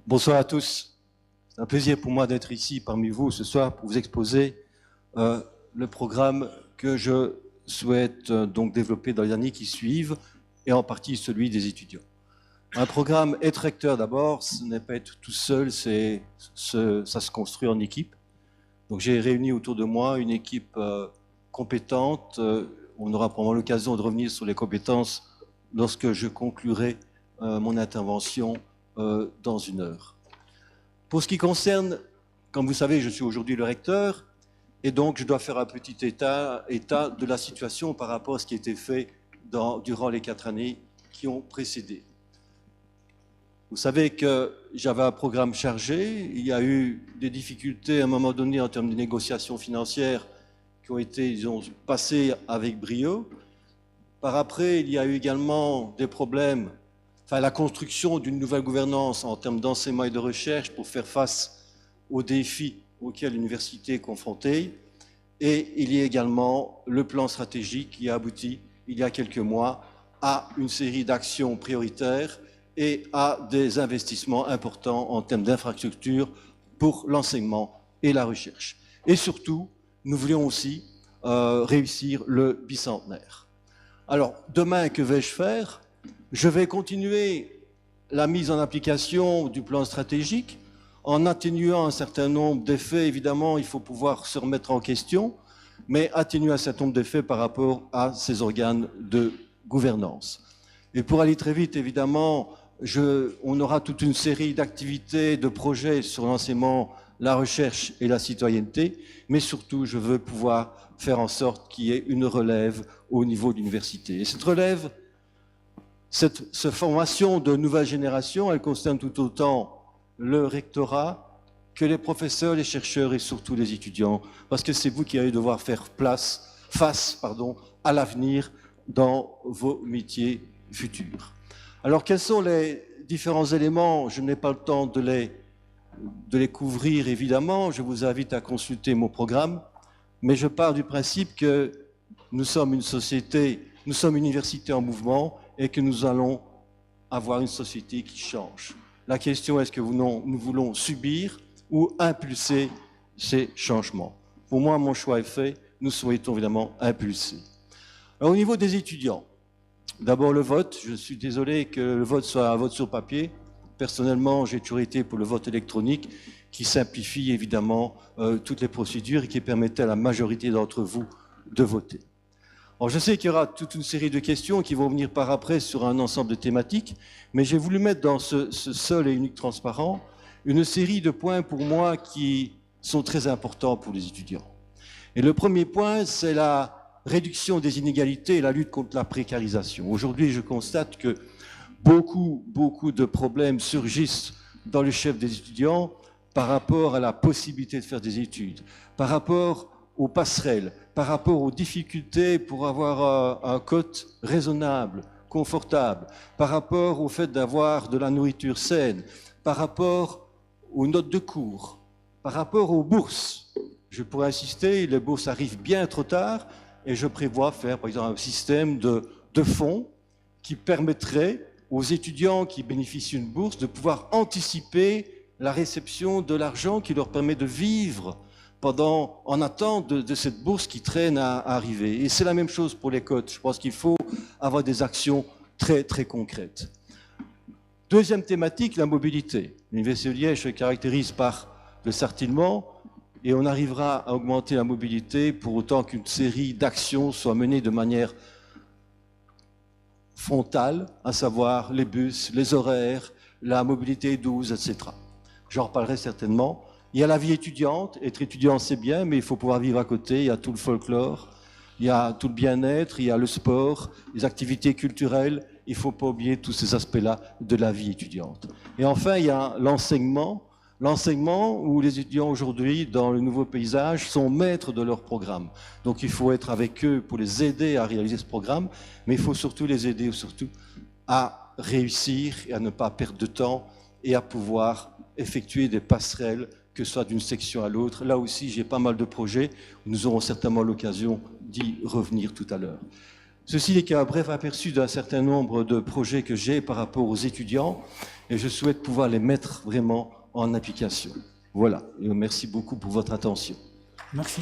Bonsoir à tous. C'est un plaisir pour moi d'être ici parmi vous ce soir pour vous exposer le programme que je souhaite donc développer dans les années qui suivent et en partie celui des étudiants. Un programme être recteur d'abord, ce n'est pas être tout seul, ça se construit en équipe. Donc j'ai réuni autour de moi une équipe compétente. On aura probablement l'occasion de revenir sur les compétences lorsque je conclurai mon intervention dans une heure. Pour ce qui concerne, comme vous savez, je suis aujourd'hui le recteur et donc je dois faire un petit état de la situation par rapport à ce qui a été fait durant les 4 années qui ont précédé. Vous savez que j'avais un programme chargé, il y a eu des difficultés à un moment donné en termes de négociations financières qui ont été, disons, passées avec brio. Par après, il y a eu également des problèmes, la construction d'une nouvelle gouvernance en termes d'enseignement et de recherche pour faire face aux défis auxquels l'université est confrontée. Et il y a également le plan stratégique qui a abouti, il y a quelques mois, à une série d'actions prioritaires et à des investissements importants en termes d'infrastructures pour l'enseignement et la recherche. Et surtout, nous voulions aussi réussir le bicentenaire. Alors, demain, que vais-je faire ? Je vais continuer la mise en application du plan stratégique en atténuant un certain nombre d'effets. Évidemment, il faut pouvoir se remettre en question, mais atténuer un certain nombre d'effets par rapport à ces organes de gouvernance. Et pour aller très vite, évidemment, on aura toute une série d'activités, de projets sur l'enseignement, la recherche et la citoyenneté, mais surtout, je veux pouvoir faire en sorte qu'il y ait une relève au niveau de l'université. Et cette relève, cette formation de nouvelle génération, elle concerne tout autant le rectorat que les professeurs, les chercheurs et surtout les étudiants, parce que c'est vous qui allez devoir faire face à l'avenir dans vos métiers futurs. Alors, quels sont les différents éléments? Je n'ai pas le temps de les couvrir, évidemment. Je vous invite à consulter mon programme. Mais je pars du principe que nous sommes une société, nous sommes une université en mouvement et que nous allons avoir une société qui change. La question est-ce que nous voulons subir ou impulser ces changements? Pour moi, mon choix est fait. Nous souhaitons évidemment impulser. Alors, au niveau des étudiants, d'abord le vote. Je suis désolé que le vote soit un vote sur papier. Personnellement, j'ai toujours été pour le vote électronique qui simplifie évidemment toutes les procédures et qui permettait à la majorité d'entre vous de voter. Alors, je sais qu'il y aura toute une série de questions qui vont venir par après sur un ensemble de thématiques, mais j'ai voulu mettre dans ce seul et unique transparent une série de points pour moi qui sont très importants pour les étudiants. Et le premier point, c'est la réduction des inégalités et la lutte contre la précarisation. Aujourd'hui, je constate que beaucoup de problèmes surgissent dans le chef des étudiants par rapport à la possibilité de faire des études, par rapport aux passerelles, par rapport aux difficultés pour avoir un cote raisonnable, confortable, par rapport au fait d'avoir de la nourriture saine, par rapport aux notes de cours, par rapport aux bourses. Je pourrais insister, les bourses arrivent bien trop tard et je prévois faire, par exemple, un système de fonds qui permettrait aux étudiants qui bénéficient d'une bourse de pouvoir anticiper la réception de l'argent qui leur permet de vivre en attente de cette bourse qui traîne à arriver. Et c'est la même chose pour les cotes. Je pense qu'il faut avoir des actions très concrètes. Deuxième thématique, la mobilité. L'Université de Liège se caractérise par le sartillement et on arrivera à augmenter la mobilité pour autant qu'une série d'actions soit menée de manière frontale, à savoir les bus, les horaires, la mobilité douce, etc. J'en reparlerai certainement. Il y a la vie étudiante. Être étudiant, c'est bien, mais il faut pouvoir vivre à côté. Il y a tout le folklore, il y a tout le bien-être, il y a le sport, les activités culturelles. Il ne faut pas oublier tous ces aspects-là de la vie étudiante. Et enfin, il y a l'enseignement. L'enseignement où les étudiants aujourd'hui, dans le nouveau paysage, sont maîtres de leur programme. Donc il faut être avec eux pour les aider à réaliser ce programme, mais il faut surtout les aider à réussir et à ne pas perdre de temps et à pouvoir effectuer des passerelles, que ce soit d'une section à l'autre. Là aussi, j'ai pas mal de projets. Nous aurons certainement l'occasion d'y revenir tout à l'heure. Ceci n'est qu'un bref aperçu d'un certain nombre de projets que j'ai par rapport aux étudiants et je souhaite pouvoir les mettre vraiment en application. Voilà, et merci beaucoup pour votre attention. Merci.